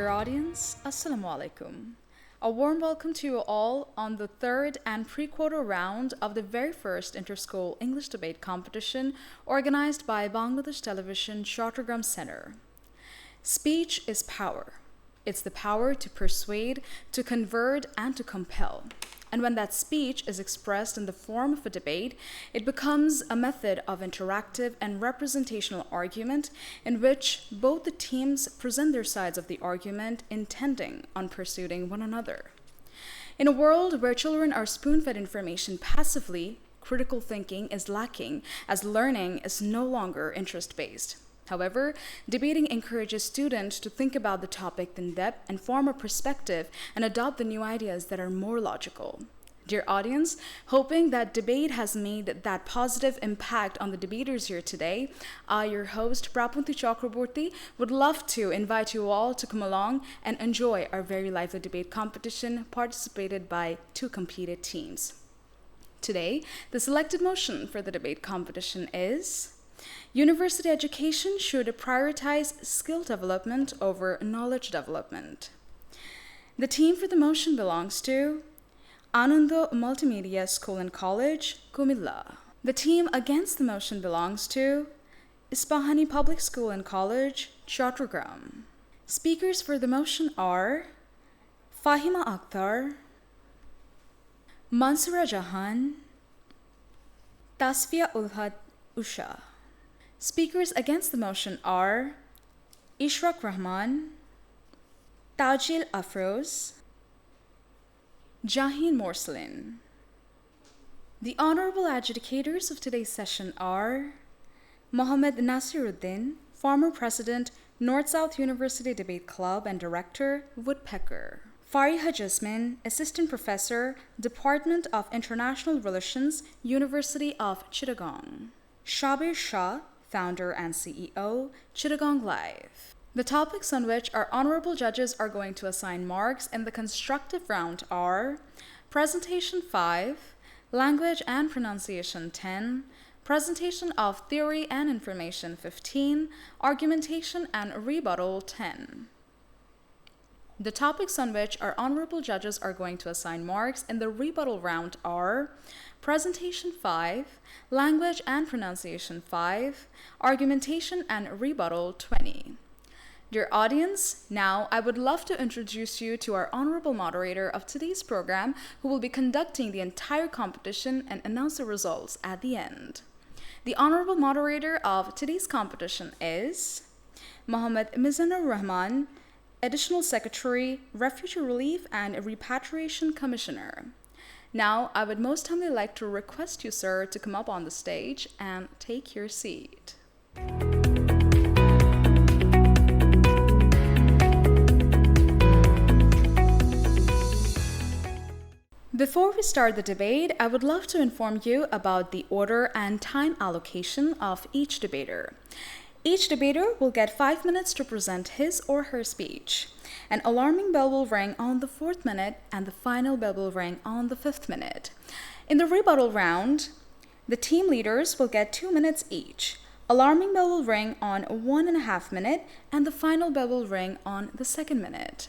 Dear audience, Assalamu alaikum. A warm welcome to you all on the third and pre-quarter round of the very first inter-school English debate competition organized by Bangladesh Television Chattogram Center. Speech is power. It's the power to persuade, to convert, and to compel. And when that speech is expressed in the form of a debate, it becomes a method of interactive and representational argument in which both the teams present their sides of the argument intending on pursuing one another. In a world where children are spoon-fed information passively, critical thinking is lacking as learning is no longer interest-based. However, debating encourages students to think about the topic in depth and form a perspective and adopt the new ideas that are more logical. Dear audience, hoping that debate has made that positive impact on the debaters here today, I, your host, Prapanti Chakrabarti, would love to invite you all to come along and enjoy our very lively debate competition participated by two competed teams. Today, the selected motion for the debate competition is: University education should prioritize skill development over knowledge development. The team for the motion belongs to Ananda Multimedia School and College, Cumilla. The team against the motion belongs to Ispahani Public School and College, Chattogram. Speakers for the motion are Fahima Akhtar, Mansura Jahan, Tasfiya Ulhad Usha. Speakers against the motion are Ishraq Rahman, Tajil Afroz, Jahin Morslin. The honorable adjudicators of today's session are Mohammed Nasiruddin, former president, North-South University Debate Club and director, Woodpecker. Fariha Jasmine, assistant professor, Department of International Relations, University of Chittagong. Shabir Shah, founder and CEO, Chittagong Live. The topics on which our honorable judges are going to assign marks in the constructive round are Presentation 5, Language and Pronunciation 10, Presentation of Theory and Information 15, Argumentation and Rebuttal 10. The topics on which our honorable judges are going to assign marks in the rebuttal round are Presentation 5, Language and Pronunciation 5, Argumentation and Rebuttal 20. Dear audience, now I would love to introduce you to our honorable moderator of today's program who will be conducting the entire competition and announce the results at the end. The honorable moderator of today's competition is Mostafizur Rahman, Additional Secretary, Refugee Relief and Repatriation Commissioner. Now, I would most humbly like to request you, sir, to come up on the stage and take your seat. Before we start the debate, I would love to inform you about the order and time allocation of each debater. Each debater will get 5 minutes to present his or her speech. An alarming bell will ring on the 4th minute and the final bell will ring on the 5th minute. In the rebuttal round, the team leaders will get 2 minutes each. Alarming bell will ring on 1.5 minutes and the final bell will ring on the 2nd minute.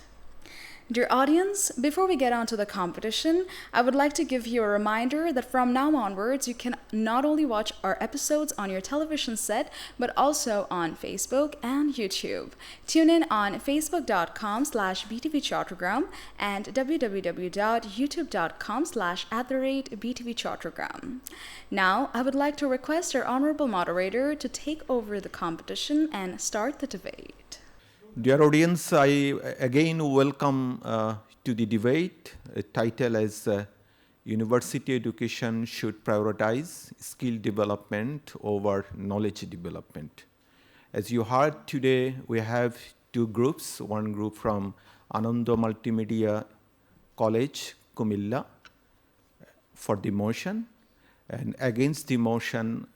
Dear audience, before we get on to the competition, I would like to give you a reminder that from now onwards, you can not only watch our episodes on your television set, but also on Facebook and YouTube. Tune in on facebook.com/btvchattogram and www.youtube.com/@btvchattogram. Now, I would like to request our honorable moderator to take over the competition and start the debate. Dear audience, I again welcome to the debate. Title is University Education Should Prioritize Skill Development over Knowledge Development. As you heard today, we have two groups. One group from Ananda Multimedia College, Cumilla, for the motion. And against the motion,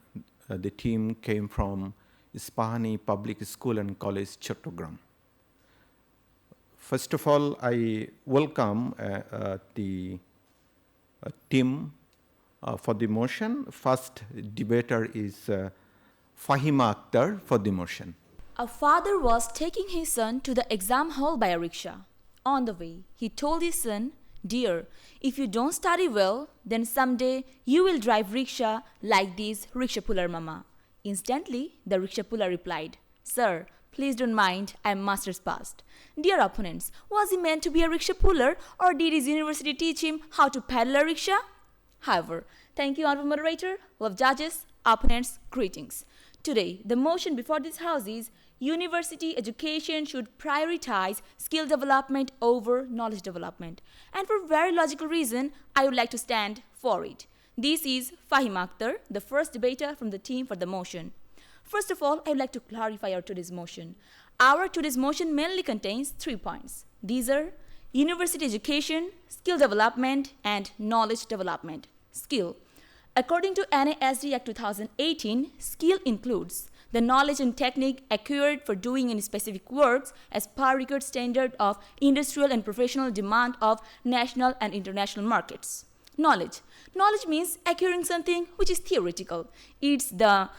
the team came from Ispahani Public School and College, Chattogram. First of all, I welcome the team for the motion. First debater is Fahima Akhtar for the motion. A father was taking his son to the exam hall by a rickshaw. On the way, he told his son, "Dear, if you don't study well, then someday you will drive rickshaw like this rickshaw puller mama." Instantly, the rickshaw puller replied, "Sir, please don't mind, I am master's passed." Dear opponents, was he meant to be a rickshaw puller, or did his university teach him how to paddle a rickshaw? However, thank you, honorable moderator, love judges, opponents, greetings. Today, the motion before this house is university education should prioritize skill development over knowledge development. And for very logical reason, I would like to stand for it. This is Fahim Akhtar, the first debater from the team for the motion. First of all, I would like to clarify our today's motion. Our today's motion mainly contains 3 points. These are university education, skill development, and knowledge development. Skill. According to NASD Act 2018, skill includes the knowledge and technique acquired for doing any specific works as per record standard of industrial and professional demand of national and international markets. Knowledge. Knowledge means acquiring something which is theoretical. It's the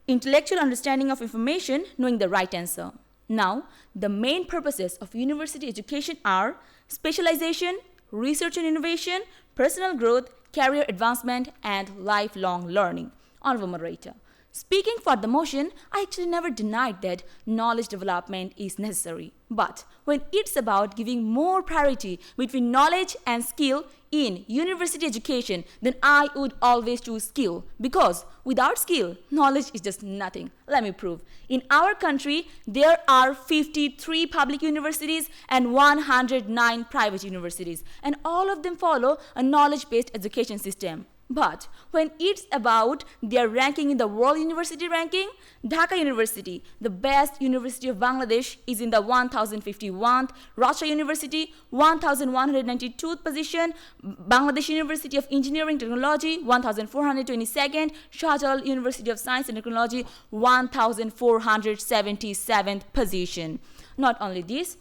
intellectual understanding of information, knowing the right answer. Now, the main purposes of university education are specialization, research and innovation, personal growth, career advancement, and lifelong learning. Honorable moderator, speaking for the motion, I actually never denied that knowledge development is necessary. But when it's about giving more priority between knowledge and skill in university education, then I would always choose skill, because without skill, knowledge is just nothing. Let me prove. In our country, there are 53 public universities and 109 private universities, and all of them follow a knowledge-based education system. But when it's about their ranking in the World University Ranking, Dhaka University, the best university of Bangladesh, is in the 1051th, Rajshahi University, 1192th position, Bangladesh University of Engineering Technology, 1422nd, Shahjalal University of Science and Technology, 1477th position. Not only this,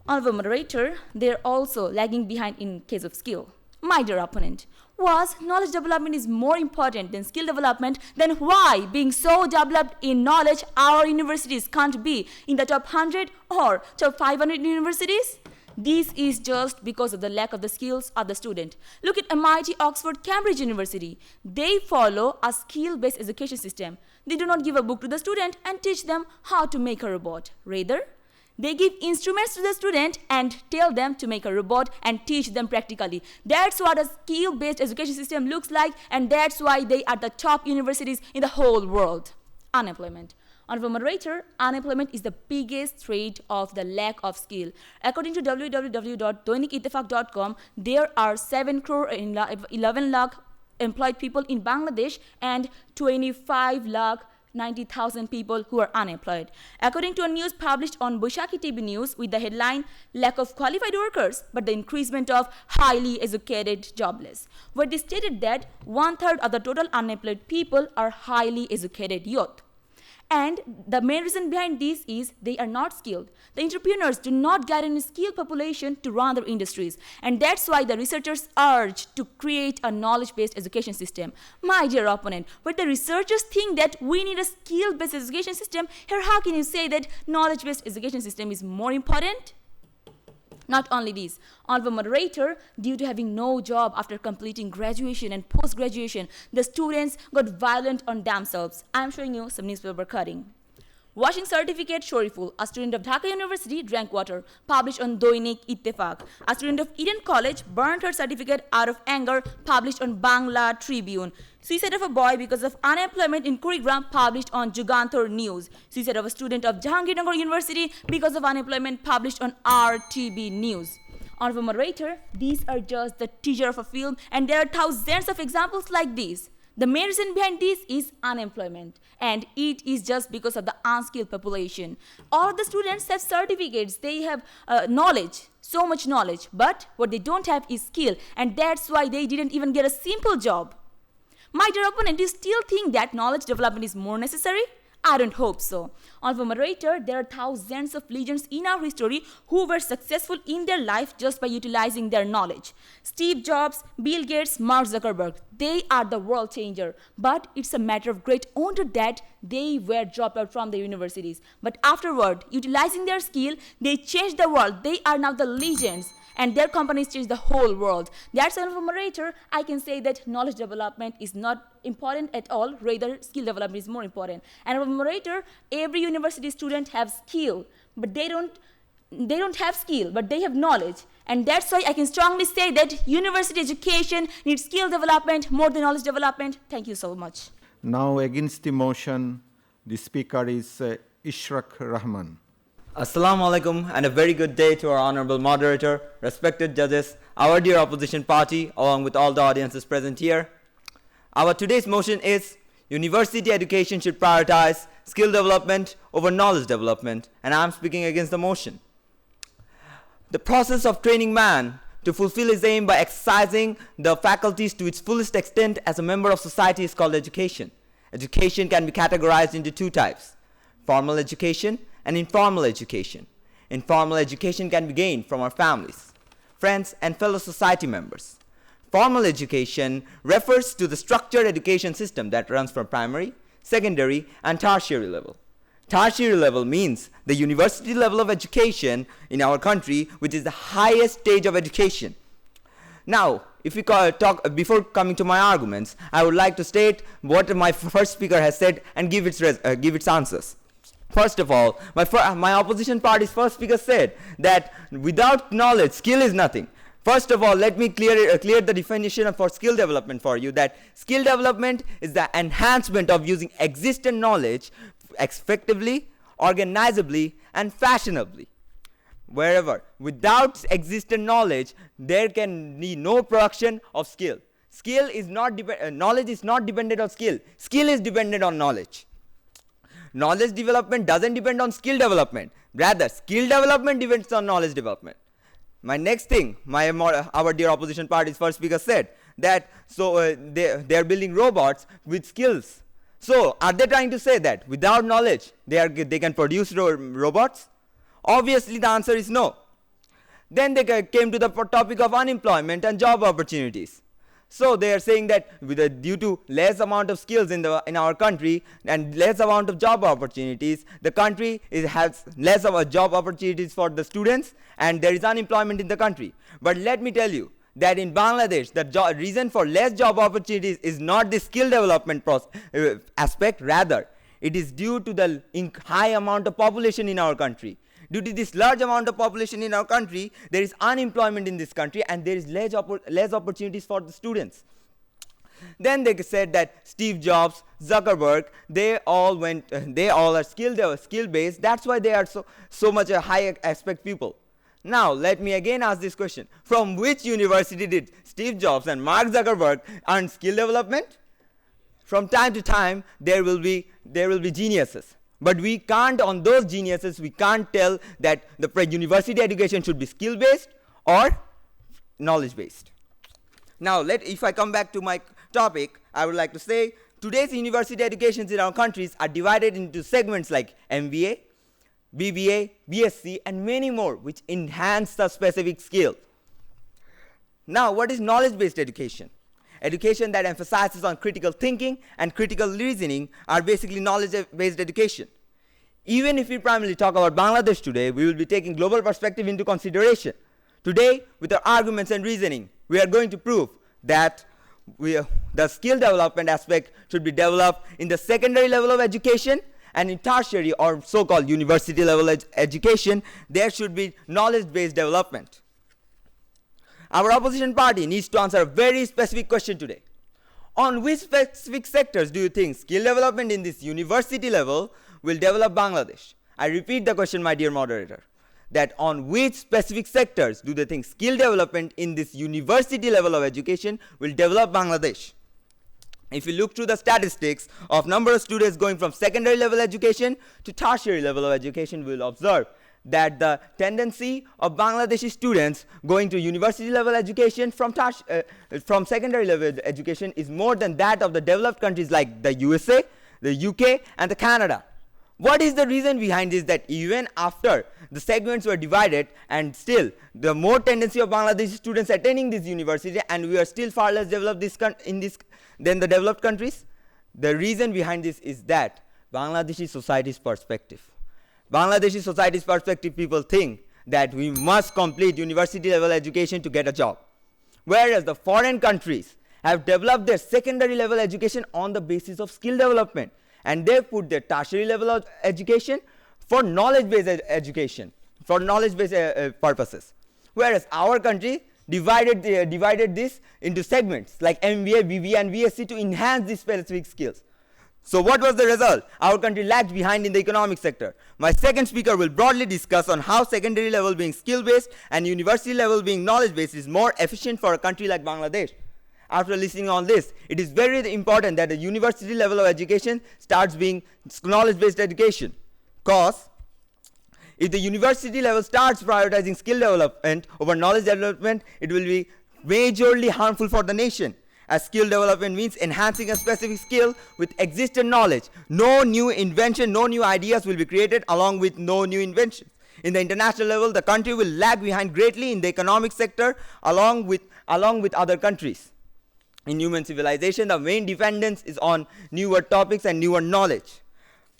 honorable moderator, they're also lagging behind in case of skill. My dear opponent, was knowledge development is more important than skill development, then why, being so developed in knowledge, our universities can't be in the top 100 or top 500 universities? This is just because of the lack of the skills of the student. Look at MIT, Oxford, Cambridge University. They follow a skill-based education system. They do not give a book to the student and teach them how to make a robot. Rather, they give instruments to the student and tell them to make a robot and teach them practically. That's what a skill-based education system looks like, and that's why they are the top universities in the whole world. Unemployment. Honorable moderator, unemployment is the biggest threat of the lack of skill. According to www.doinikitefaq.com, there are 7 crore 11 lakh employed people in Bangladesh and 25 lakh 90,000 people who are unemployed. According to a news published on Boishakhi TV News with the headline, "Lack of qualified workers, but the increasement of highly educated jobless," where they stated that 1/3 of the total unemployed people are highly educated youth. And the main reason behind this is they are not skilled. The entrepreneurs do not get any skilled population to run their industries. And that's why the researchers urge to create a knowledge-based education system. My dear opponent, when the researchers think that we need a skill-based education system, here how can you say that knowledge-based education system is more important? Not only this, honorable moderator, due to having no job after completing graduation and post-graduation, the students got violent on themselves. I am showing you some newspaper cutting. Washing certificate Shariful, a student of Dhaka University, drank water, published on Doinik Itefaq. A student of Eden College burned her certificate out of anger, published on Bangla Tribune. Suicide of a boy because of unemployment in Kurigram, published on Jugantar News. Suicide of a student of Jahangirnagar University because of unemployment, published on RTB News. Honorable moderator, these are just the teaser of a film, and there are thousands of examples like this. The main reason behind this is unemployment, and it is just because of the unskilled population. All of the students have certificates, they have knowledge, so much knowledge, but what they don't have is skill, and that's why they didn't even get a simple job. My dear opponent, do you still think that knowledge development is more necessary? I don't hope so. Honorable moderator, there are thousands of legends in our history who were successful in their life just by utilizing their knowledge. Steve Jobs, Bill Gates, Mark Zuckerberg, they are the world changer. But it's a matter of great wonder that they were dropped out from the universities. But afterward, utilizing their skill, they changed the world. They are now the legends. And their companies change the whole world. That's why, for moderator, I can say that knowledge development is not important at all, rather skill development is more important. And for moderator, every university student has skill, but they don't have skill, but they have knowledge. And that's why I can strongly say that university education needs skill development more than knowledge development. Thank you so much. Now against the motion, the speaker is Ispahani Rahman. Assalamu alaikum and a very good day to our honorable moderator, respected judges, our dear opposition party, along with all the audiences present here. Our today's motion is university education should prioritize skill development over knowledge development, and I am speaking against the motion. The process of training man to fulfill his aim by exercising the faculties to its fullest extent as a member of society is called education. Education can be categorized into two types: formal education and informal education. Informal education can be gained from our families, friends, and fellow society members. Formal education refers to the structured education system that runs from primary, secondary, and tertiary level. Tertiary level means the university level of education in our country, which is the highest stage of education. Now, if we talk, before coming to my arguments, I would like to state what my first speaker has said and give its answers. First of all, my opposition party's first speaker said that without knowledge, skill is nothing. First of all, let me clear the definition for skill development for you, that skill development is the enhancement of using existing knowledge effectively, organizably, and fashionably. Wherever, without existing knowledge, there can be no production of skill. Knowledge is not dependent on skill. Skill is dependent on knowledge. Knowledge development doesn't depend on skill development. Rather, skill development depends on knowledge development. My next thing, our dear opposition party's first speaker said that they are building robots with skills. So, are they trying to say that without knowledge they can produce robots? Obviously, the answer is no. Then they came to the topic of unemployment and job opportunities. So they are saying that due to less amount of skills in our country and less amount of job opportunities, the country has less of a job opportunities for the students, and there is unemployment in the country. But let me tell you that in Bangladesh, the reason for less job opportunities is not the skill development aspect. Rather, it is due to the high amount of population in our country. Due to this large amount of population in our country, there is unemployment in this country, and there is less opportunities for the students. Then they said that Steve Jobs, Zuckerberg, they all are skill based. That's why they are so much a high aspect people. Now let me again ask this question: from which university did Steve Jobs and Mark Zuckerberg earn skill development? From time to time, there will be geniuses. But we can't, on those geniuses, we can't tell that the university education should be skill-based or knowledge-based. Now, if I come back to my topic, I would like to say today's university educations in our countries are divided into segments like MBA, BBA, BSc, and many more, which enhance the specific skill. Now, what is knowledge-based education? Education that emphasizes on critical thinking and critical reasoning are basically knowledge-based education. Even if we primarily talk about Bangladesh today, we will be taking global perspective into consideration. Today, with our arguments and reasoning, we are going to prove that the skill development aspect should be developed in the secondary level of education, and in tertiary or so-called university level education, there should be knowledge-based development. Our opposition party needs to answer a very specific question today. On which specific sectors do you think skill development in this university level will develop Bangladesh? I repeat the question, my dear moderator, that on which specific sectors do they think skill development in this university level of education will develop Bangladesh? If you look through the statistics of number of students going from secondary level education to tertiary level of education, we will observe that the tendency of Bangladeshi students going to university level education from secondary level education is more than that of the developed countries like the USA, the UK, and the Canada. What is the reason behind this, that even after the segments were divided and still the more tendency of Bangladeshi students attending this university, and we are still far less developed than the developed countries? The reason behind this is that Bangladeshi society's perspective. Bangladeshi society's perspective, people think that we must complete university level education to get a job. Whereas the foreign countries have developed their secondary level education on the basis of skill development, and they put their tertiary level of education for knowledge-based education, for knowledge-based purposes. Whereas our country divided this into segments like MBA, BBA, and BSc to enhance these specific skills. So what was the result? Our country lagged behind in the economic sector. My second speaker will broadly discuss on how secondary level being skill-based and university level being knowledge-based is more efficient for a country like Bangladesh. After listening on this, it is very important that the university level of education starts being knowledge-based education. Because if the university level starts prioritizing skill development over knowledge development, it will be majorly harmful for the nation. As skill development means enhancing a specific skill with existing knowledge. No new invention, no new ideas will be created along with no new inventions. In the international level, the country will lag behind greatly in the economic sector along with other countries. In human civilization, the main dependence is on newer topics and newer knowledge.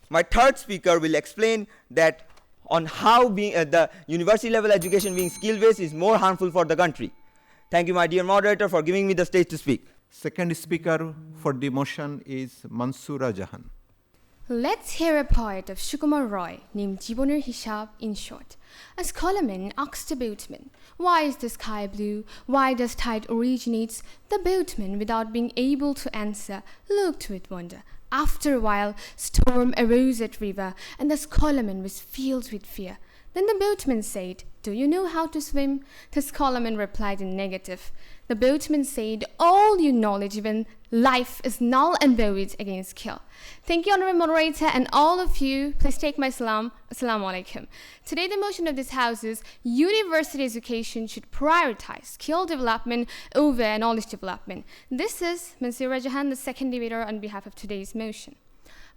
My third speaker will explain that on how the university level education being skill-based is more harmful for the country. Thank you, my dear moderator, for giving me the stage to speak. Second speaker for the motion is Mansoora Jahan. Let's hear a poet of Sukumar Roy named Jiboner Hishab in short. A scholarman asked a boatman, "Why is the sky blue? Why does tide originates?" The boatman, without being able to answer, looked with wonder. After a while, storm arose at river, and the scholarman was filled with fear. Then the boatman said, "Do you know how to swim?" The scholarman replied in negative. The boatman said, "All your knowledge, even life, is null and void against skill." Thank you, honorable moderator, and all of you. Please take my salam. Assalamu alaikum. Today, the motion of this house is university education should prioritize skill development over knowledge development. This is Mansoora Jahan, the second debater on behalf of today's motion.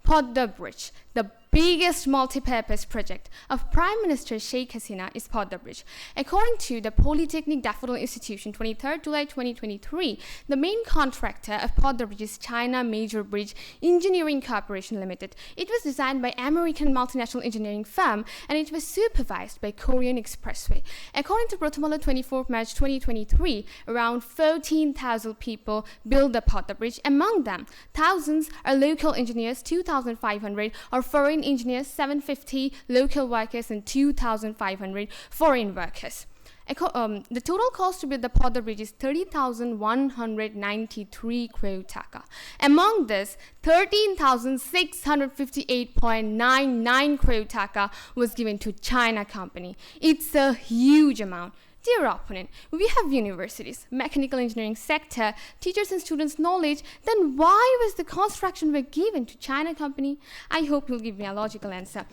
Padma Bridge, the biggest multi-purpose project of Prime Minister Sheikh Hasina, is Padma Bridge. According to the Polytechnic Daffodil Institution, 23rd July 2023, the main contractor of Padma Bridge is China Major Bridge Engineering Corporation Limited. It was designed by American multinational engineering firm, and it was supervised by Korean Expressway. According to Prapanti 24th March 2023, around 14,000 people built the Padma Bridge. Among them, thousands are local engineers, 2,500 are foreign engineers, 750 local workers, and 2,500 foreign workers. The total cost to build the Padma Bridge is 30,193 crore taka. Among this, 13,658.99 crore taka was given to China company. It's a huge amount. Dear opponent, we have universities, mechanical engineering sector, teachers and students' knowledge. Then why was the construction work given to China company? I hope you'll give me a logical answer.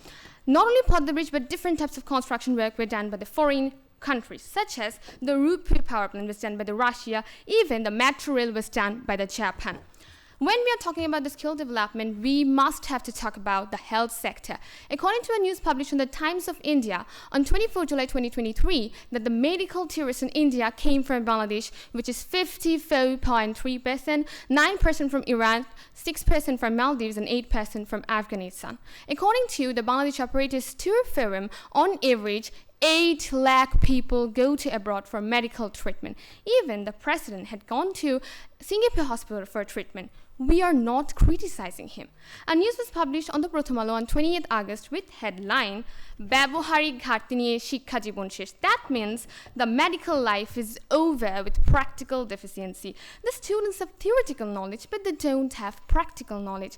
Not only Padma Bridge, but different types of construction work were done by the foreign countries, such as the Rupur power plant was done by the Russia, even the metro rail was done by the Japan. When we are talking about the skill development, we must have to talk about the health sector. According to a news published in the Times of India on 24 July 2023, that the medical tourists in India came from Bangladesh, which is 54.3%, 9% from Iran, 6% from Maldives, and 8% from Afghanistan. According to the Bangladesh Operators Tour Forum, on average, 8 lakh people go to abroad for medical treatment. Even the president had gone to Singapore hospital for treatment. We are not criticizing him. A news was published on the Pratham Alo on 28th August with headline, "ব্যবহারিক ঘাটতি নিয়ে শিক্ষা জীবন শেষ." That means the medical life is over with practical deficiency. The students have theoretical knowledge, but they don't have practical knowledge.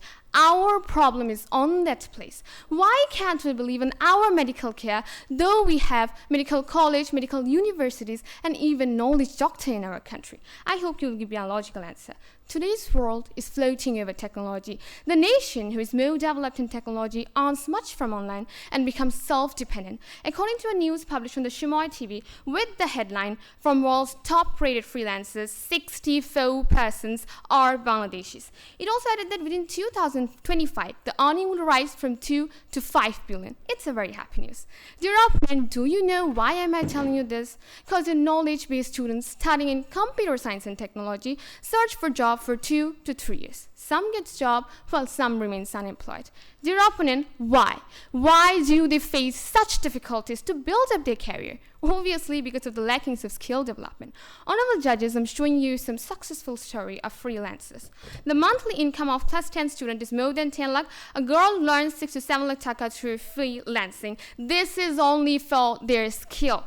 Our problem is on that place. Why can't we believe in our medical care, though we have medical college, medical universities, and even knowledge doctor in our country? I hope you'll give me a logical answer. Today's world is floating over technology. The nation who is more developed in technology earns much from online and becomes self-dependent. According to a news published on the Shumoi TV with the headline, from world's top-rated freelancers, 64% are Bangladeshis. It also added that within 2025, the earning will rise from 2 to 5 billion. It's a very happy news. Dear opponent, do you know why am I telling you this? Because your knowledge-based students studying in computer science and technology search for job for 2 to 3 years. Some get job while some remains unemployed. Dear opponent, why? Why do they face such difficulties to build up their career? Obviously because of the lackings of skill development. Honorable judges, I'm showing you some successful story of freelancers. The monthly income of class 10 student is more than 10 lakh. A girl learns 6 to 7 lakh taka through freelancing. This is only for their skill.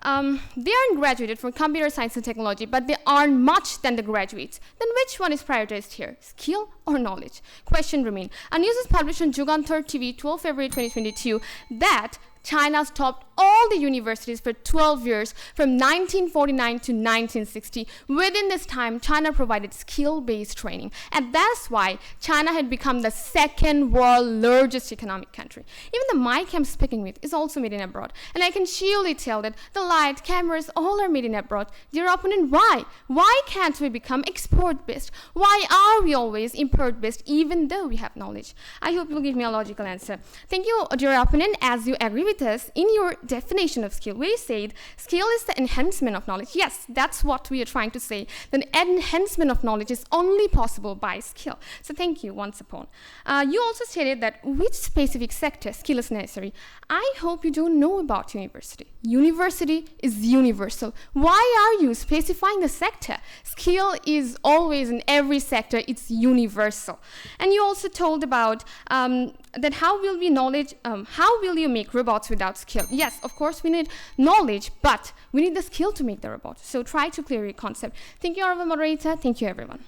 They aren't graduated from computer science and technology, but they earn much than the graduates. Then which one is prioritized here, skill or knowledge? Question remain. A news is published on Jugantar TV 12 February 2022 that China topped all the universities for 12 years from 1949 to 1960. Within this time, China provided skill-based training. And that's why China had become the second world largest economic country. Even the mic I'm speaking with is also made in abroad. And I can surely tell that the light, cameras, all are made in abroad. Dear opponent, why? Why can't we become export-based? Why are we always import-based even though we have knowledge? I hope you'll give me a logical answer. Thank you, dear opponent, as you agree with us in your definition of skill. We said skill is the enhancement of knowledge. Yes, that's what we are trying to say. The enhancement of knowledge is only possible by skill. So thank you once upon. You also stated that which specific sector skill is necessary. I hope you don't know about university. University is universal. Why are you specifying the sector? Skill is always in every sector. It's universal. And you also told about that how will you make robots without skill? Yes, of course we need knowledge, but we need the skill to make the robot. So try to clear your concept. Thank you, Honorable Moderator. Thank you, everyone.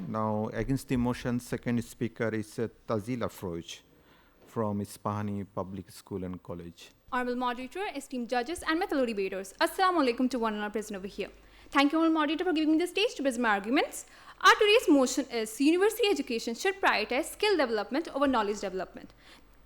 Now, against the motion, second speaker is Tazila Froj from Ispahani Public School and College. Honorable Moderator, esteemed judges, and my fellow debaters, Assalamu alaikum to one and all present over here. Thank you, Honorable Moderator, for giving me the stage to present my arguments. Our today's motion is university education should prioritize skill development over knowledge development.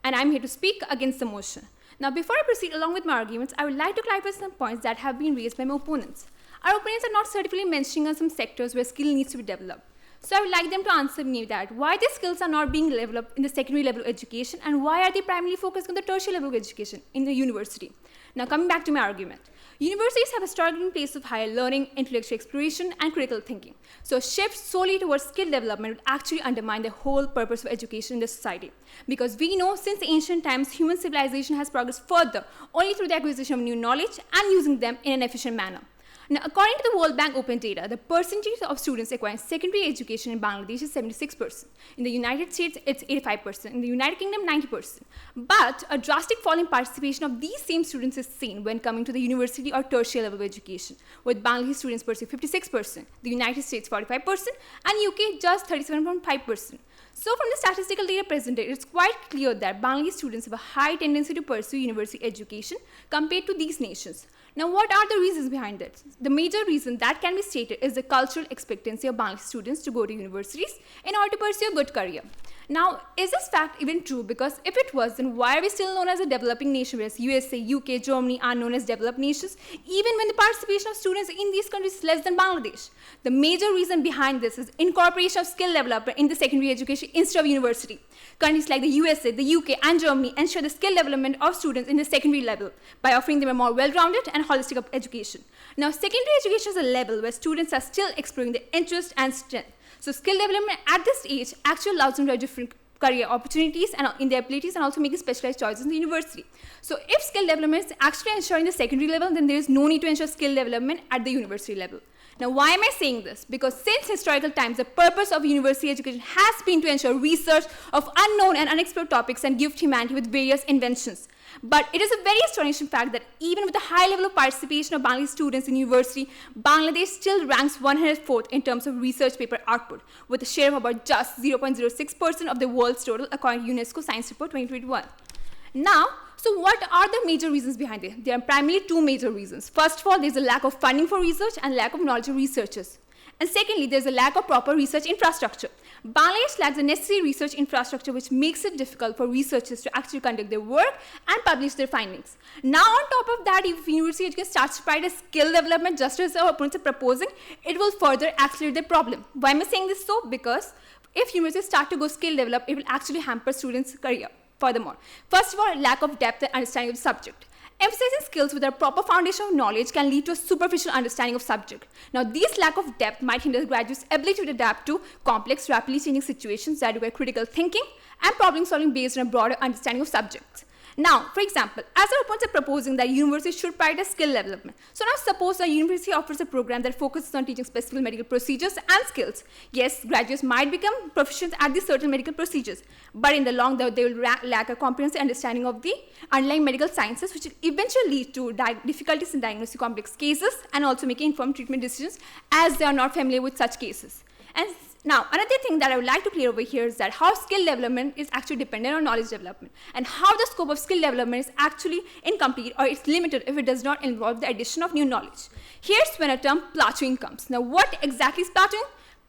And I'm here to speak against the motion. Now, before I proceed along with my arguments, I would like to clarify some points that have been raised by my opponents. Our opponents are not certifying mentioning on some sectors where skill needs to be developed. So I would like them to answer me that why these skills are not being developed in the secondary level of education and why are they primarily focused on the tertiary level of education in the university. Now, coming back to my argument. Universities have historically been places of higher learning, intellectual exploration, and critical thinking. So a shift solely towards skill development would actually undermine the whole purpose of education in the society. Because we know since ancient times, human civilization has progressed further only through the acquisition of new knowledge and using them in an efficient manner. Now, according to the World Bank Open data, the percentage of students acquiring secondary education in Bangladesh is 76%. In the United States, it's 85%. In the United Kingdom, 90%. But a drastic fall in participation of these same students is seen when coming to the university or tertiary level of education, with Bangladeshi students pursuing 56%, the United States 45%, and UK just 37.5%. So from the statistical data presented, it's quite clear that Bangladeshi students have a high tendency to pursue university education compared to these nations. Now, what are the reasons behind it? The major reason that can be stated is the cultural expectancy of Bangladeshi students to go to universities in order to pursue a good career. Now, is this fact even true? Because if it was, then why are we still known as a developing nation, whereas USA, UK, Germany are known as developed nations, even when the participation of students in these countries is less than Bangladesh? The major reason behind this is incorporation of skill development in the secondary education instead of university. Countries like the USA, the UK, and Germany ensure the skill development of students in the secondary level by offering them a more well-rounded and holistic education. Now, secondary education is a level where students are still exploring their interest and strength. So skill development at this age actually allows them to have different career opportunities and in their abilities and also making specialized choices in the university. So if skill development is actually ensuring the secondary level, then there is no need to ensure skill development at the university level. Now, why am I saying this? Because since historical times, the purpose of university education has been to ensure research of unknown and unexplored topics and gift humanity with various inventions. But it is a very astonishing fact that even with the high level of participation of Bangladeshi students in university, Bangladesh still ranks 104th in terms of research paper output, with a share of about just 0.06% of the world's total, according to UNESCO Science Report 2021. Now, so what are the major reasons behind it? There are primarily two major reasons. First of all, there's a lack of funding for research and lack of knowledge of researchers. And secondly, there's a lack of proper research infrastructure. Bangladesh lacks the necessary research infrastructure, which makes it difficult for researchers to actually conduct their work and publish their findings. Now, on top of that, if university education starts to prioritize skill development, just as our opponents are proposing, it will further accelerate the problem. Why am I saying this so? Because if universities start to go skill develop, it will actually hamper students' career. Furthermore, first of all, lack of depth and understanding of the subject. Emphasizing skills with a proper foundation of knowledge can lead to a superficial understanding of subject. Now, this lack of depth might hinder graduates' ability to adapt to complex, rapidly changing situations that require critical thinking and problem solving based on a broader understanding of subjects. Now, for example, as our opponents are proposing that universities should prioritize skill development. So now suppose a university offers a program that focuses on teaching specific medical procedures and skills. Yes, graduates might become proficient at these certain medical procedures, but in the long term, they will lack a comprehensive understanding of the underlying medical sciences, which will eventually lead to difficulties in diagnosing complex cases and also making informed treatment decisions as they are not familiar with such cases. And now, another thing that I would like to clear over here is that how skill development is actually dependent on knowledge development, and how the scope of skill development is actually incomplete or it's limited if it does not involve the addition of new knowledge. Here's when a term plateauing comes. Now, what exactly is plateauing?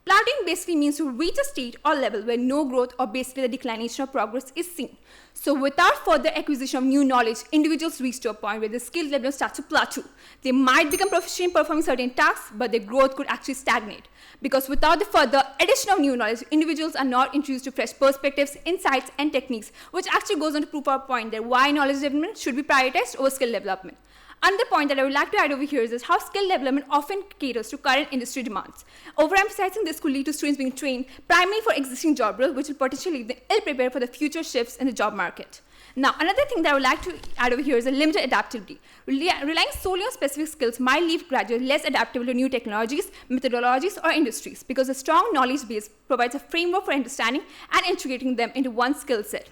Plateauing basically means to reach a state or level where no growth or basically the declination of progress is seen. So without further acquisition of new knowledge, individuals reach to a point where the skill development starts to plateau. They might become proficient in performing certain tasks, but their growth could actually stagnate. Because without the further addition of new knowledge, individuals are not introduced to fresh perspectives, insights, and techniques, which actually goes on to prove our point that why knowledge development should be prioritized over skill development. Another point that I would like to add over here is how skill development often caters to current industry demands. Overemphasizing this could lead to students being trained primarily for existing job roles, which will potentially leave them ill-prepared for the future shifts in the job market. Now, another thing that I would like to add over here is a limited adaptability. Relying solely on specific skills might leave graduates less adaptable to new technologies, methodologies, or industries, because a strong knowledge base provides a framework for understanding and integrating them into one skill set.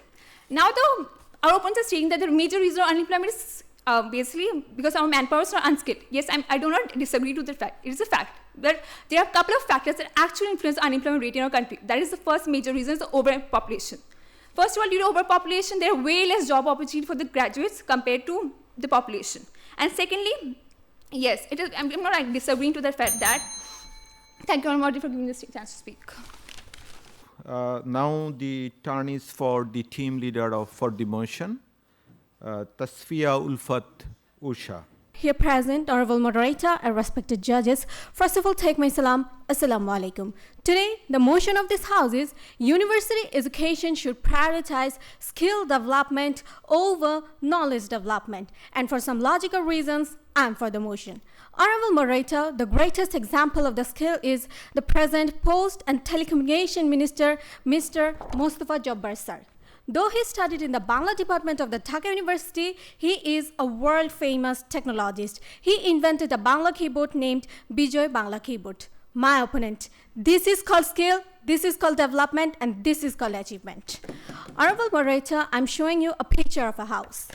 Now, though, our opponents are stating that the major reason of unemployment is basically because our manpower is not unskilled. Yes, I do not disagree to that fact. It is a fact that there are a couple of factors that actually influence the unemployment rate in our country. That is the first major reason, is the overpopulation. First of all, due to overpopulation, there are way less job opportunity for the graduates compared to the population. And secondly, yes, it is. I'm not disagreeing to that fact that. Thank you, Almighty, for giving me this chance to speak. Now the turn is for the team leader for the motion. Tasfiya Ulfat Usha. Here present, honorable moderator and respected judges, first of all take my salam, assalamu alaikum. Today, the motion of this house is university education should prioritize skill development over knowledge development. And for some logical reasons, I'm for the motion. Honorable moderator, the greatest example of the skill is the present Post and Telecommunication Minister, Mr. Mostafizur sir. Though he studied in the Bangla department of the Dhaka University, he is a world-famous technologist. He invented a Bangla keyboard named Bijoy Bangla Keyboard. My opponent, this is called skill, this is called development, and this is called achievement. Honorable moderator, I'm showing you a picture of a house.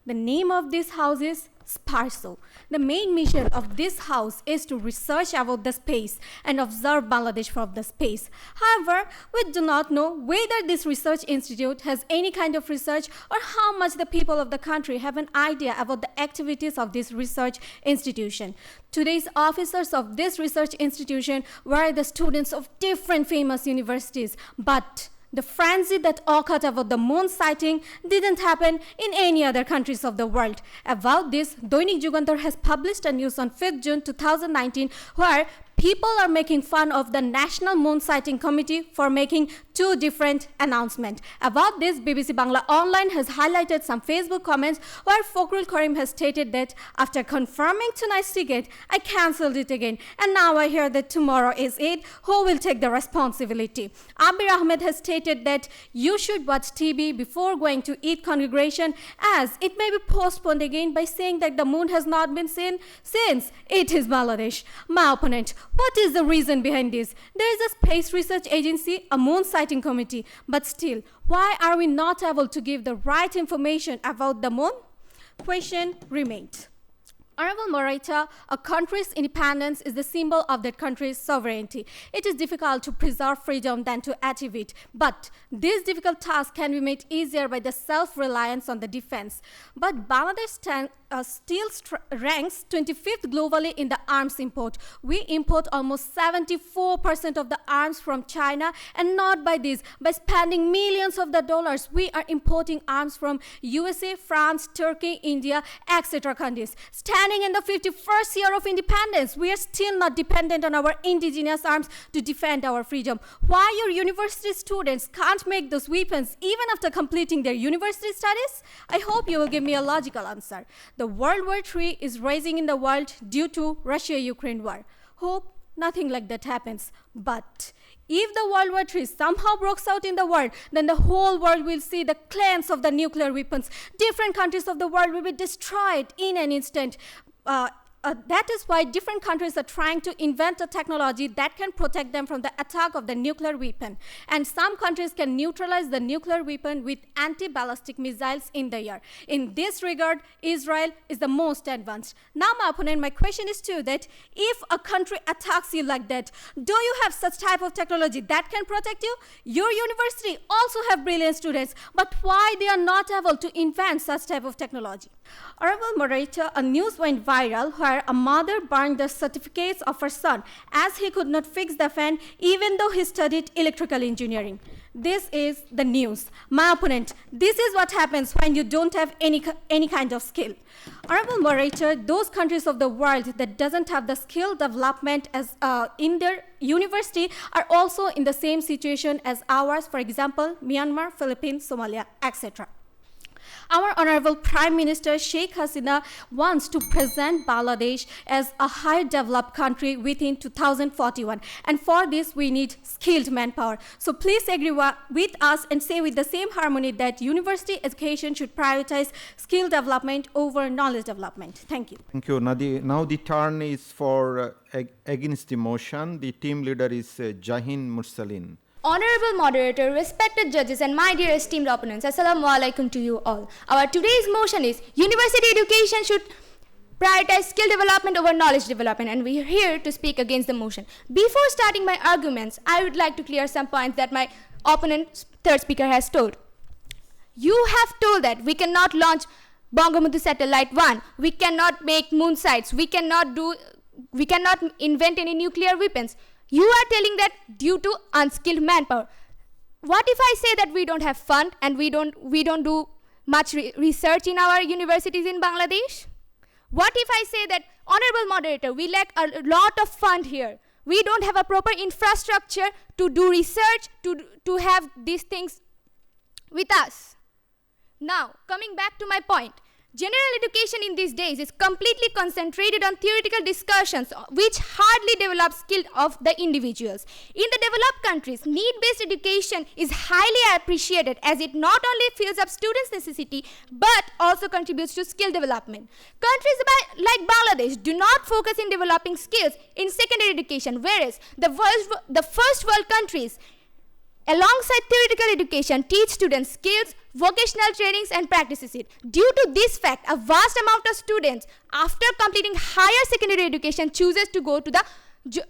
The name of this house is Sparso. The main mission of this house is to research about the space and observe Bangladesh from the space. However, we do not know whether this research institute has any kind of research or how much the people of the country have an idea about the activities of this research institution. Today's officers of this research institution were the students of different famous universities, but the frenzy that occurred about the moon sighting didn't happen in any other countries of the world. About this, Doinik Jugantar has published a news on 5th June 2019 where people are making fun of the National Moon Sighting Committee for making two different announcements. About this, BBC Bangla Online has highlighted some Facebook comments where Fakrul Karim has stated that after confirming tonight's ticket, I cancelled it again. And now I hear that tomorrow is Eid. Who will take the responsibility? Abir Ahmed has stated that you should watch TV before going to Eid congregation as it may be postponed again by saying that the moon has not been seen since it is Bangladesh. My opponent, what is the reason behind this? There is a space research agency, a moon sighting committee, but still, why are we not able to give the right information about the moon? Question remains. Honorable Moderator, a country's independence is the symbol of that country's sovereignty. It is difficult to preserve freedom than to achieve it, but this difficult task can be made easier by the self-reliance on the defense. But Bangladesh still ranks 25th globally in the arms import. We import almost 74% of the arms from China, and not by this. By spending millions of the dollars, we are importing arms from USA, France, Turkey, India, etc. countries. Standing in the 51st year of independence, we are still not dependent on our indigenous arms to defend our freedom. Why your university students can't make those weapons even after completing their university studies? I hope you will give me a logical answer. The World War III is rising in the world due to Russia-Ukraine war. Hope nothing like that happens. But if the World War III somehow breaks out in the world, then the whole world will see the clans of the nuclear weapons. Different countries of the world will be destroyed in an instant. That is why different countries are trying to invent a technology that can protect them from the attack of the nuclear weapon. And some countries can neutralize the nuclear weapon with anti-ballistic missiles in the air. In this regard, Israel is the most advanced. Now, my opponent, my question is to you that if a country attacks you like that, do you have such type of technology that can protect you? Your university also have brilliant students, but why they are not able to invent such type of technology? Honorable Moderator, a news went viral where a mother burned the certificates of her son as he could not fix the fan even though he studied electrical engineering. This is the news. My opponent, this is what happens when you don't have any kind of skill. Honorable Moderator, those countries of the world that doesn't have the skill development as in their university are also in the same situation as ours, for example, Myanmar, Philippines, Somalia, etc. Our Honorable Prime Minister Sheikh Hasina wants to present Bangladesh as a higher developed country within 2041. And for this, we need skilled manpower. So please agree with us and say with the same harmony that university education should prioritize skill development over knowledge development. Thank you. Thank you. Now the turn is for against the motion. The team leader is Jahin Mursalin. Honorable Moderator, respected judges, and my dear esteemed opponents, Assalamu alaikum to you all. Our today's motion is university education should prioritize skill development over knowledge development, and we are here to speak against the motion. Before starting my arguments, I would like to clear some points that my opponent, third speaker, has told. You have told that we cannot launch Bangamudhu Satellite 1, we cannot make moon sites, we cannot invent any nuclear weapons. You are telling that due to unskilled manpower. What if I say that we don't have fund and we don't do much research in our universities in Bangladesh? What if I say that, Honorable Moderator, we lack a lot of fund here. We don't have a proper infrastructure to do research, to have these things with us. Now, coming back to my point. General education in these days is completely concentrated on theoretical discussions which hardly develop skill of the individuals. In the developed countries, need-based education is highly appreciated as it not only fills up students' necessity but also contributes to skill development. Countries like Bangladesh do not focus in developing skills in secondary education, whereas the first world countries alongside theoretical education teach students skills, vocational trainings and practices it. Due to this fact, a vast amount of students after completing higher secondary education chooses to go to the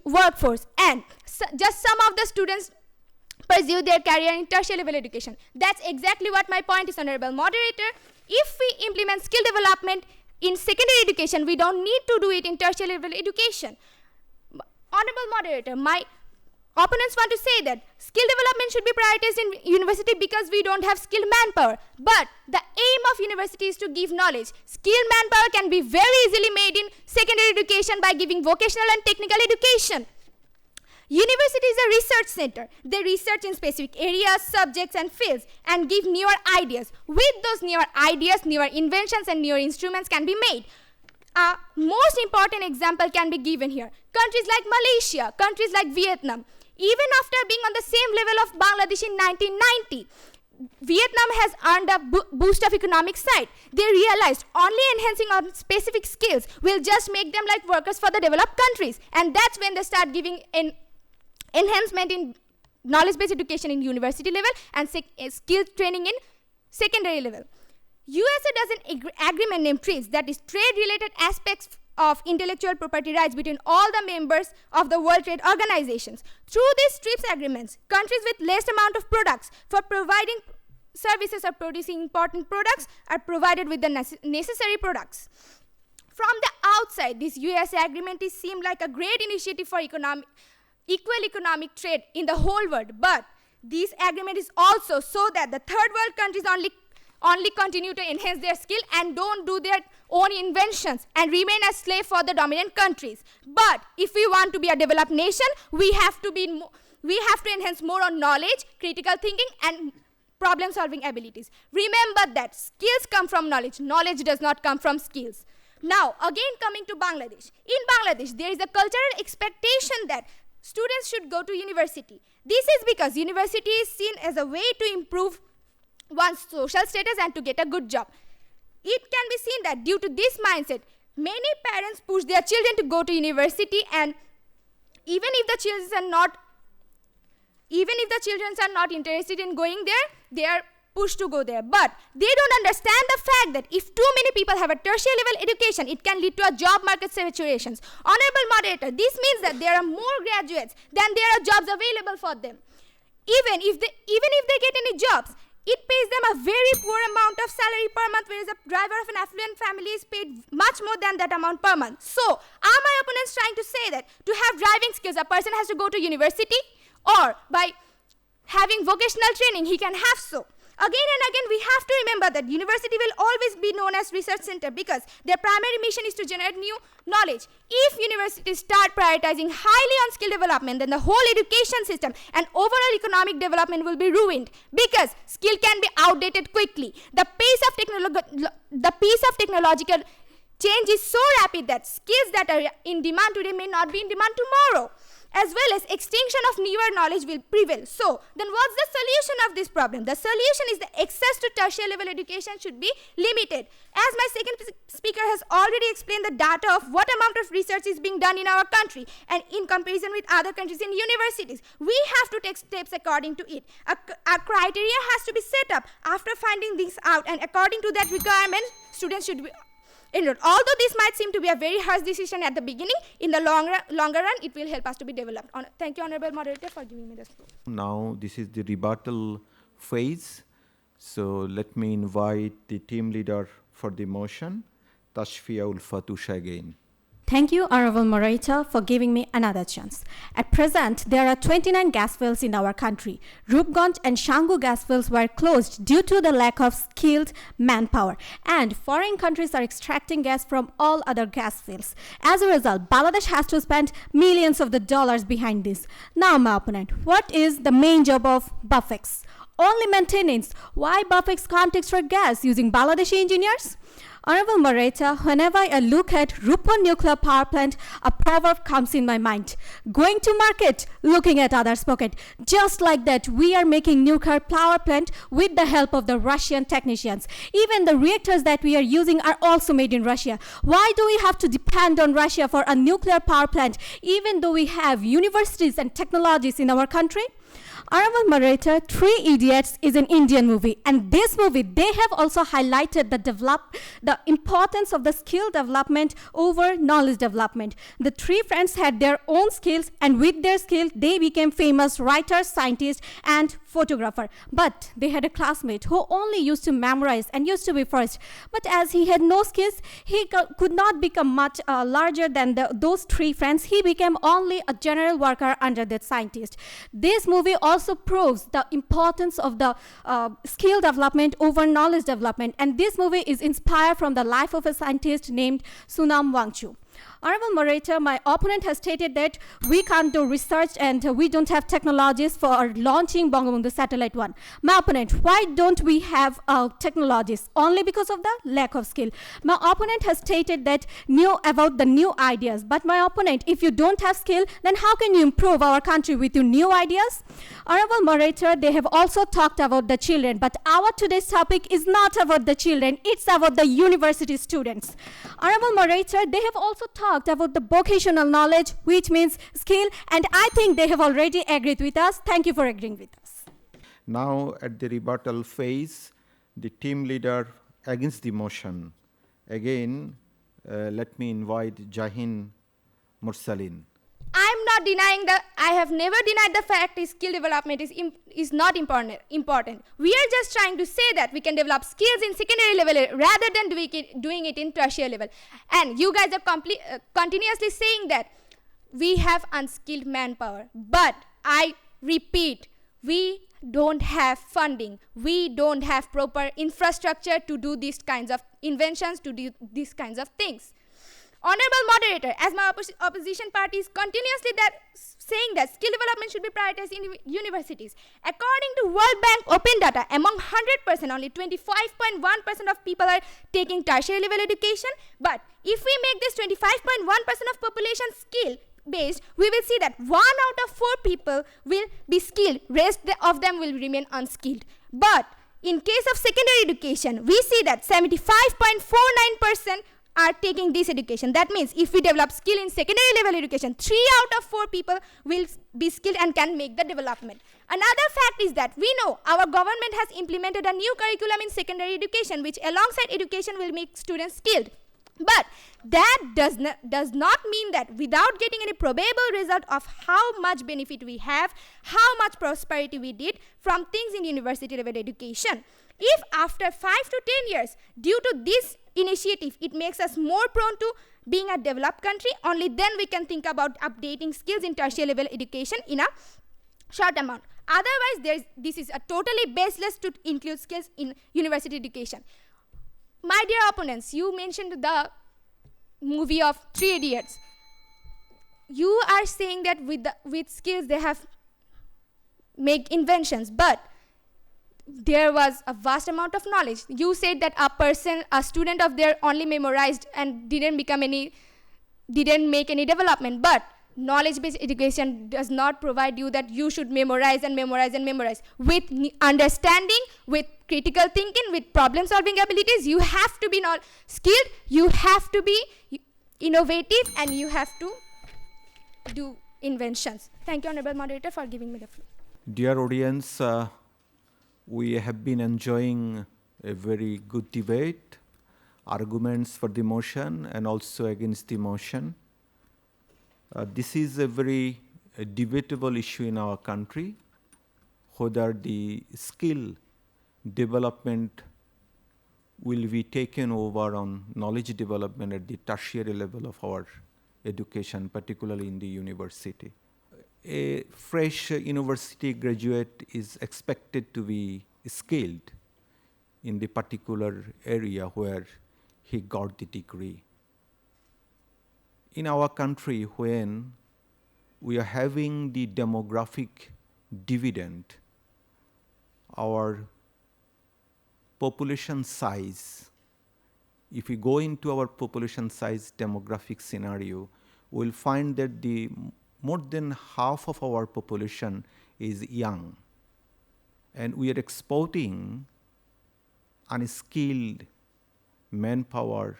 workforce, and just some of the students pursue their career in tertiary level education. That's exactly what my point is, Honorable Moderator. If we implement skill development in secondary education, we don't need to do it in tertiary level education. Honorable Moderator, my opponents want to say that skill development should be prioritized in university because we don't have skilled manpower. But the aim of university is to give knowledge. Skilled manpower can be very easily made in secondary education by giving vocational and technical education. University is a research center. They research in specific areas, subjects and fields and give newer ideas. With those newer ideas, newer inventions and newer instruments can be made. A most important example can be given here. Countries like Malaysia, countries like Vietnam. Even after being on the same level of Bangladesh in 1990, Vietnam has earned a boost of economic side. They realized only enhancing on specific skills will just make them like workers for the developed countries. And that's when they start giving an enhancement in knowledge-based education in university level and skill training in secondary level. USA does an agreement named TRIPS, that is trade-related aspects of intellectual property rights between all the members of the World Trade Organizations. Through these TRIPS agreements, countries with less amount of products for providing services or producing important products are provided with the necessary products. From the outside, this USA agreement is seemed like a great initiative for equal economic trade in the whole world, but this agreement is also so that the third world countries only continue to enhance their skill and don't do their own inventions and remain as slave for the dominant countries. But if we want to be a developed nation, we have to enhance more on knowledge, critical thinking, and problem-solving abilities. Remember that skills come from knowledge. Knowledge does not come from skills. Now, again coming to Bangladesh. In Bangladesh, there is a cultural expectation that students should go to university. This is because university is seen as a way to improve one's social status and to get a good job. It can be seen that due to this mindset, many parents push their children to go to university, and even if the children are not interested in going there, they are pushed to go there. But they don't understand the fact that if too many people have a tertiary level education, it can lead to a job market saturations. Honorable moderator, this means that there are more graduates than there are jobs available for them. Even if they get any jobs, it pays them a very poor amount of salary per month, whereas a driver of an affluent family is paid much more than that amount per month. So, are my opponents trying to say that to have driving skills, a person has to go to university, or by having vocational training, he can have so? Again and again, we have to remember that university will always be known as research center because their primary mission is to generate new knowledge. If universities start prioritizing highly on skill development, then the whole education system and overall economic development will be ruined because skill can be outdated quickly. The pace of technological change is so rapid that skills that are in demand today may not be in demand tomorrow, as well as extinction of newer knowledge will prevail. So, then what's the solution of this problem? The solution is that access to tertiary level education should be limited. As my second speaker has already explained the data of what amount of research is being done in our country and in comparison with other countries in universities, we have to take steps according to it. A criteria has to be set up after finding this out, and according to that requirement, students should be enrolled. Although this might seem to be a very harsh decision at the beginning, in the longer run, it will help us to be developed. Thank you, Honorable Moderator, for giving me this floor. Now, this is the rebuttal phase. So, let me invite the team leader for the motion, Tashfiya Ulfatusha again. Thank you, Honorable Moderator, for giving me another chance. At present, there are 29 gas fields in our country. Rupganj and Shangu gas fields were closed due to the lack of skilled manpower, and foreign countries are extracting gas from all other gas fields. As a result, Bangladesh has to spend millions of the dollars behind this. Now, my opponent, what is the main job of BUFEX? Only maintenance. Why BUFEX can't extract gas using Bangladeshi engineers? Honorable Moderator, whenever I look at Rupon nuclear power plant, a proverb comes in my mind. Going to market, looking at others' pocket. Just like that, we are making nuclear power plant with the help of the Russian technicians. Even the reactors that we are using are also made in Russia. Why do we have to depend on Russia for a nuclear power plant, even though we have universities and technologies in our country? Honorable Moderator, Three Idiots is an Indian movie, and this movie, they have also highlighted the importance of the skill development over knowledge development. The three friends had their own skills, and with their skill, they became famous writers, scientists, and photographer. But they had a classmate who only used to memorize and used to be first. But as he had no skills, he could not become much larger than those three friends. He became only a general worker under that scientist. This movie also proves the importance of the skill development over knowledge development. And this movie is inspired from the life of a scientist named Sunam Wangchu. Honorable Moderator, my opponent has stated that we can't do research and we don't have technologies for launching Bangabandhu Satellite 1. My opponent, why don't we have technologies? Only because of the lack of skill. My opponent has stated that about the new ideas. But my opponent, if you don't have skill, then how can you improve our country with your new ideas? Honorable Moderator, they have also talked about the children. But our today's topic is not about the children. It's about the university students. Honorable Moderator, they have also talked about the vocational knowledge, which means skill, and I think they have already agreed with us. Thank you for agreeing with us. Now, at the rebuttal phase, the team leader against the motion. Again, let me invite Jahin Mursalin. I have never denied the fact that skill development is not important. We are just trying to say that we can develop skills in secondary level rather than doing it in tertiary level. And you guys are continuously saying that we have unskilled manpower. But I repeat, we don't have funding. We don't have proper infrastructure to do these kinds of inventions, to do these kinds of things. Honorable moderator, as my opposition party is continuously saying that skill development should be prioritized in universities. According to World Bank open data, among 100%, only 25.1% of people are taking tertiary level education. But if we make this 25.1% of population skill based, we will see that 1 out of 4 people will be skilled, rest of them will remain unskilled. But in case of secondary education, we see that 75.49% are taking this education. That means if we develop skill in secondary level education, 3 out of 4 people will be skilled and can make the development. Another fact is that we know our government has implemented a new curriculum in secondary education, which alongside education will make students skilled. But that does not mean that without getting any probable result of how much benefit we have, how much prosperity we did from things in university level education. If after 5 to 10 years, due to this initiative, it makes us more prone to being a developed country, only then we can think about updating skills in tertiary level education in a short amount. Otherwise, this is a totally baseless to include skills in university education. My dear opponents, you mentioned the movie of 3 Idiots. You are saying that with skills they have make inventions, but there was a vast amount of knowledge. You said that a student of theirs only memorized and didn't make any development. But knowledge-based education does not provide you that you should memorize and memorize and memorize. With understanding, with critical thinking, with problem-solving abilities, you have to be skilled, you have to be innovative, and you have to do inventions. Thank you, Honorable Moderator, for giving me the floor. Dear audience, we have been enjoying a very good debate, arguments for the motion and also against the motion. This is a very debatable issue in our country, whether the skill development will be taken over on knowledge development at the tertiary level of our education, particularly in the university. A fresh university graduate is expected to be skilled in the particular area where he got the degree. In our country, when we are having the demographic dividend, our population size, if we go into our population size demographic scenario, we'll find that the more than half of our population is young, and we are exporting unskilled manpower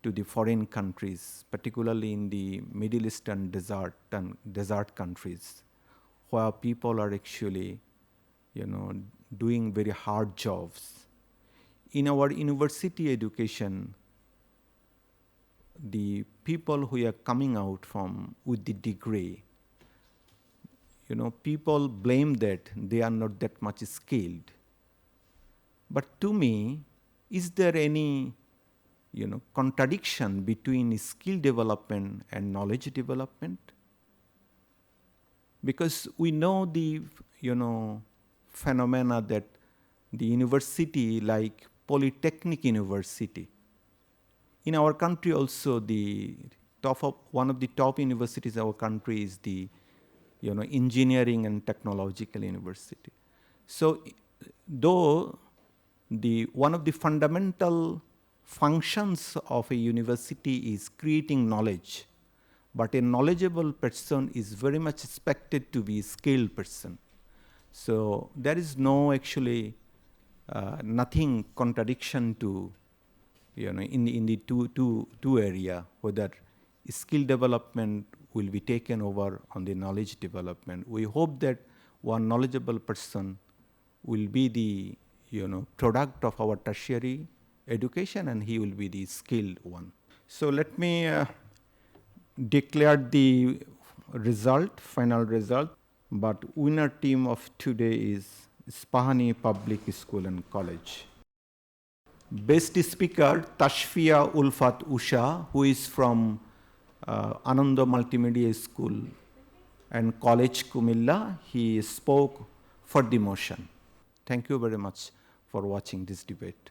to the foreign countries, particularly in the Middle Eastern desert countries, where people are actually, doing very hard jobs. In our university education, the people who are coming out with the degree, people blame that they are not that much skilled. But to me, is there any contradiction between skill development and knowledge development? Because we know the phenomena that the university, like Polytechnic University, in our country also, one of the top universities in our country is the engineering and technological university. So though one of the fundamental functions of a university is creating knowledge, but a knowledgeable person is very much expected to be a skilled person. So there is no actually nothing contradiction to in the two area, whether skill development will be taken over on the knowledge development. We hope that one knowledgeable person will be the product of our tertiary education, and he will be the skilled one. So let me declare the final result. But winner team of today is Ispahani Public School and College. Best speaker, Tashfia Ulfat Usha, who is from Ananda Multimedia School and College, Cumilla. He spoke for the motion. Thank you very much for watching this debate.